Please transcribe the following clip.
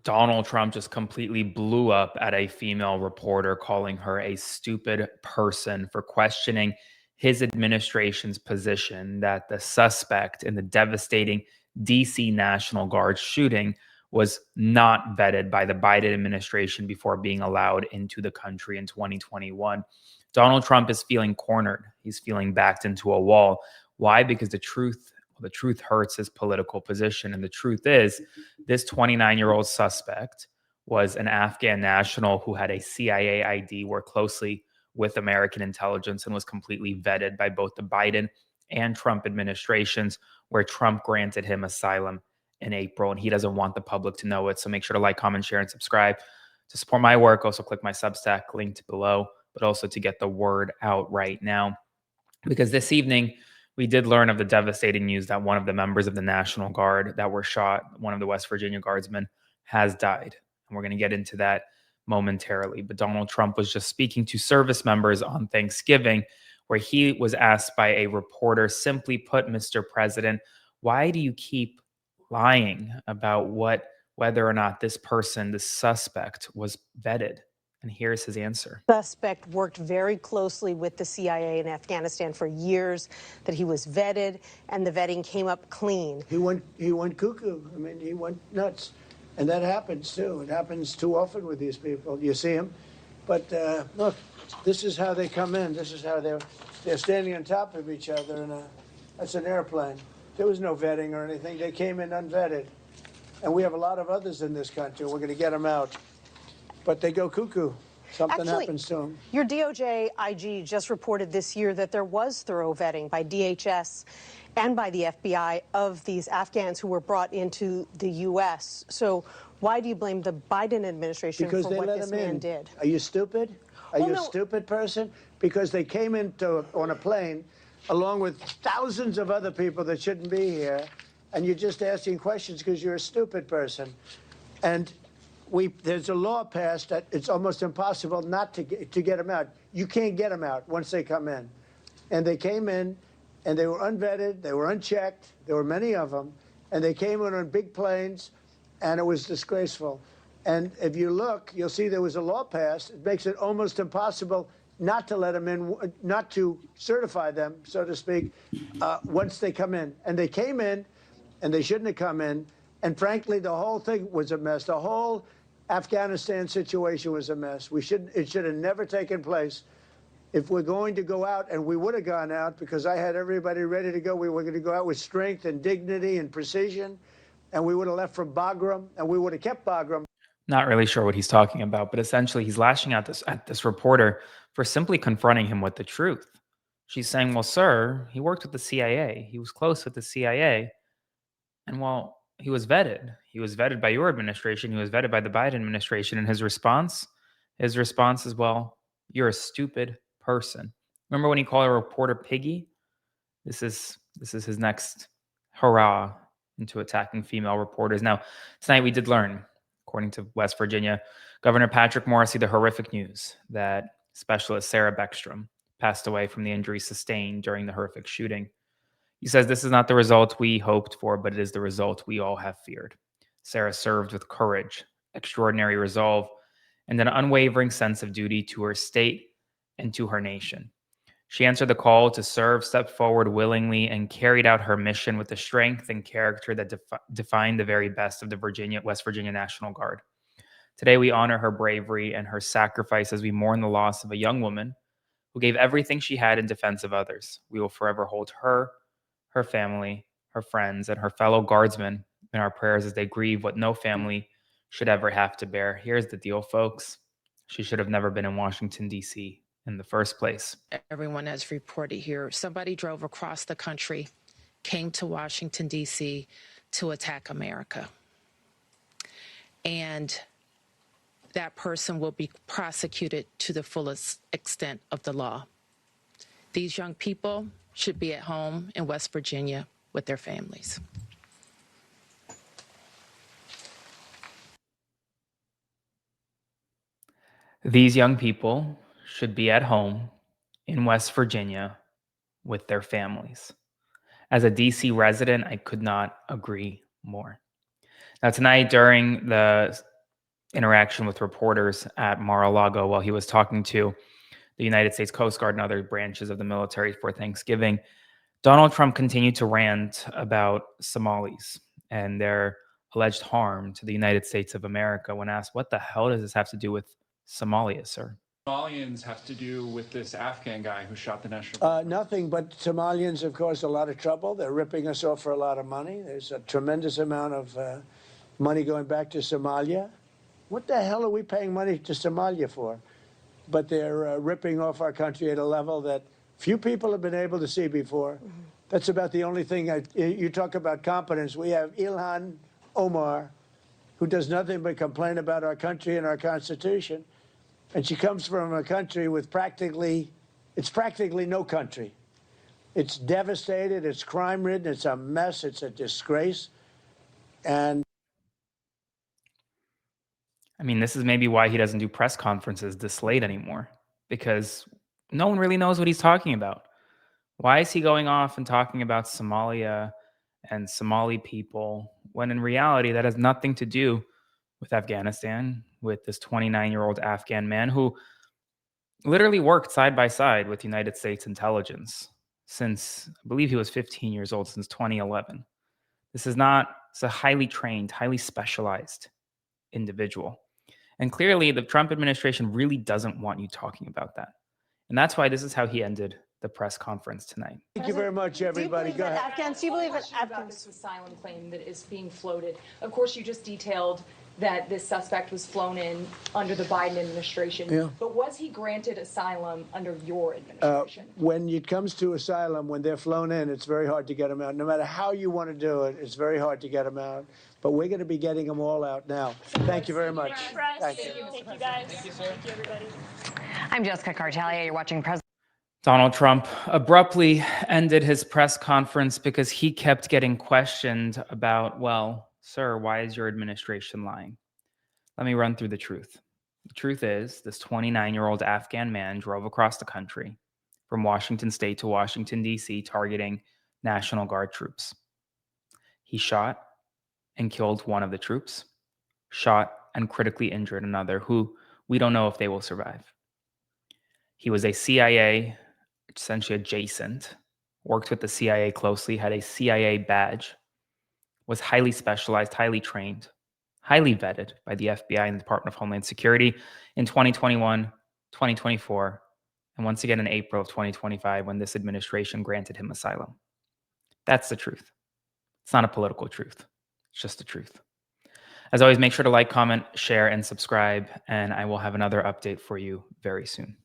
Donald Trump just completely blew up at a female reporter, calling her a stupid person for questioning his administration's position that the suspect in the devastating DC National Guard shooting was not vetted by the Biden administration before being allowed into the country in 2021. Donald Trump is feeling cornered. He's feeling backed into a wall. Why? Because the truth hurts his political position. And the truth is, this 29-year-old suspect was an Afghan national who had a CIA ID, worked closely with American intelligence, and was completely vetted by both the Biden and Trump administrations, where Trump granted him asylum in April. And he doesn't want the public to know it. So make sure to like, comment, share, and subscribe to support my work. Also, click my Substack linked below, but also to get the word out right now. Because this evening, we did learn of the devastating news that one of the members of the National Guard that were shot, one of the West Virginia guardsmen, has died. And we're going to get into that momentarily. But Donald Trump was just speaking to service members on Thanksgiving, where he was asked by a reporter, simply put, Mr. President, why do you keep lying about whether or not this person, this suspect, was vetted? And here's his answer. Suspect worked very closely with the CIA in Afghanistan for years, that he was vetted, and the vetting came up clean. He went cuckoo. I mean, he went nuts. And that happens, too. It happens too often with these people. You see them. But look, this is how they come in. This is how they're standing on top of each other. And that's an airplane. There was no vetting or anything. They came in unvetted. And we have a lot of others in this country. We're going to get them out. But they go cuckoo. Something happens to them. Your DOJ IG just reported this year that there was thorough vetting by DHS and by the FBI of these Afghans who were brought into the U.S. So why do you blame the Biden administration for what this man did? Are you stupid? Are you a stupid person? Because they came on a plane along with thousands of other people that shouldn't be here, and you're just asking questions because you're a stupid person. And there's a law passed that it's almost impossible not to get them out. You can't get them out once they come in. And they came in, and they were unvetted, they were unchecked, there were many of them, and they came in on big planes, and it was disgraceful. And if you look, you'll see there was a law passed. It makes it almost impossible not to let them in, not to certify them, so to speak, once they come in. And they came in, and they shouldn't have come in. And frankly, the whole thing was a mess. The whole Afghanistan situation was a mess. It should have never taken place. If we're going to go out, and we would have gone out because I had everybody ready to go, we were going to go out with strength and dignity and precision, and we would have left from Bagram, and we would have kept Bagram. Not really sure what he's talking about, but essentially he's lashing out at this reporter for simply confronting him with the truth. She's saying, well, sir, he worked with the CIA. He was close with the CIA. And well, he was vetted. He was vetted by your administration. He was vetted by the Biden administration. And his response is, well, you're a stupid person. Remember when he called a reporter piggy? This is his next hurrah into attacking female reporters. Now, tonight we did learn, according to West Virginia Governor Patrick Morrisey, the horrific news that Specialist Sarah Beckstrom passed away from the injuries sustained during the horrific shooting. He says this is not the result we hoped for, but it is the result we all have feared. Sarah served with courage, extraordinary resolve, and an unwavering sense of duty to her state and to her nation. She answered the call to serve, stepped forward willingly, and carried out her mission with the strength and character that defined the very best of the West Virginia National Guard. Today, we honor her bravery and her sacrifice as we mourn the loss of a young woman who gave everything she had in defense of others. We will forever hold her family, her friends, and her fellow guardsmen in our prayers as they grieve what no family should ever have to bear. Here's the deal, folks. She should have never been in Washington, D.C. in the first place. Everyone has reported here, somebody drove across the country, came to Washington, D.C. to attack America. And that person will be prosecuted to the fullest extent of the law. These young people should be at home in West Virginia with their families. These young people should be at home in West Virginia with their families. As a DC resident, I could not agree more. Now, tonight during the interaction with reporters at Mar-a-Lago while he was talking to the United States Coast Guard and other branches of the military for Thanksgiving, Donald Trump continued to rant about Somalis and their alleged harm to the United States of America when asked, what the hell does this have to do with Somalia, sir? Somalians have to do with this Afghan guy who shot the national Nothing, but Somalians have caused a lot of trouble. They're ripping us off for a lot of money. There's a tremendous amount of money going back to Somalia. What the hell are we paying money to Somalia for? But they're ripping off our country at a level that few people have been able to see before. That's about the only thing. You talk about competence. We have Ilhan Omar, who does nothing but complain about our country and our Constitution. And she comes from a country with practically no country. It's devastated, it's crime-ridden, it's a mess, it's a disgrace. And I mean, this is maybe why he doesn't do press conferences this late anymore, because no one really knows what he's talking about. Why is he going off and talking about Somalia and Somali people when in reality that has nothing to do with Afghanistan, with this 29-year-old Afghan man who literally worked side by side with United States intelligence since, I believe he was 15 years old, since 2011. It's a highly trained, highly specialized individual. And clearly the Trump administration really doesn't want you talking about that. And that's why this is how he ended the press conference tonight. thank you very much, everybody. Go ahead. Afghans, do you believe that about this asylum claim that is being floated? Of course, you just detailed that this suspect was flown in under the Biden administration. Yeah. But was he granted asylum under your administration? When it comes to asylum, when they're flown in, it's very hard to get them out. No matter how you want to do it, it's very hard to get them out. But we're going to be getting them all out now. Thank you very much. Thank you. Thank you, guys. Thank you, sir. Thank you, everybody. I'm Jessica Cartalia. You're watching President. Donald Trump abruptly ended his press conference because he kept getting questioned about, well, sir, why is your administration lying? Let me run through the truth. The truth is, this 29-year-old Afghan man drove across the country from Washington State to Washington, D.C., targeting National Guard troops. He shot and killed one of the troops, shot and critically injured another who we don't know if they will survive. He was a CIA, essentially adjacent, worked with the CIA closely, had a CIA badge, was highly specialized, highly trained, highly vetted by the FBI and the Department of Homeland Security in 2021, 2024, and once again in April of 2025 when this administration granted him asylum. That's the truth. It's not a political truth. It's just the truth. As always, make sure to like, comment, share, and subscribe, and I will have another update for you very soon.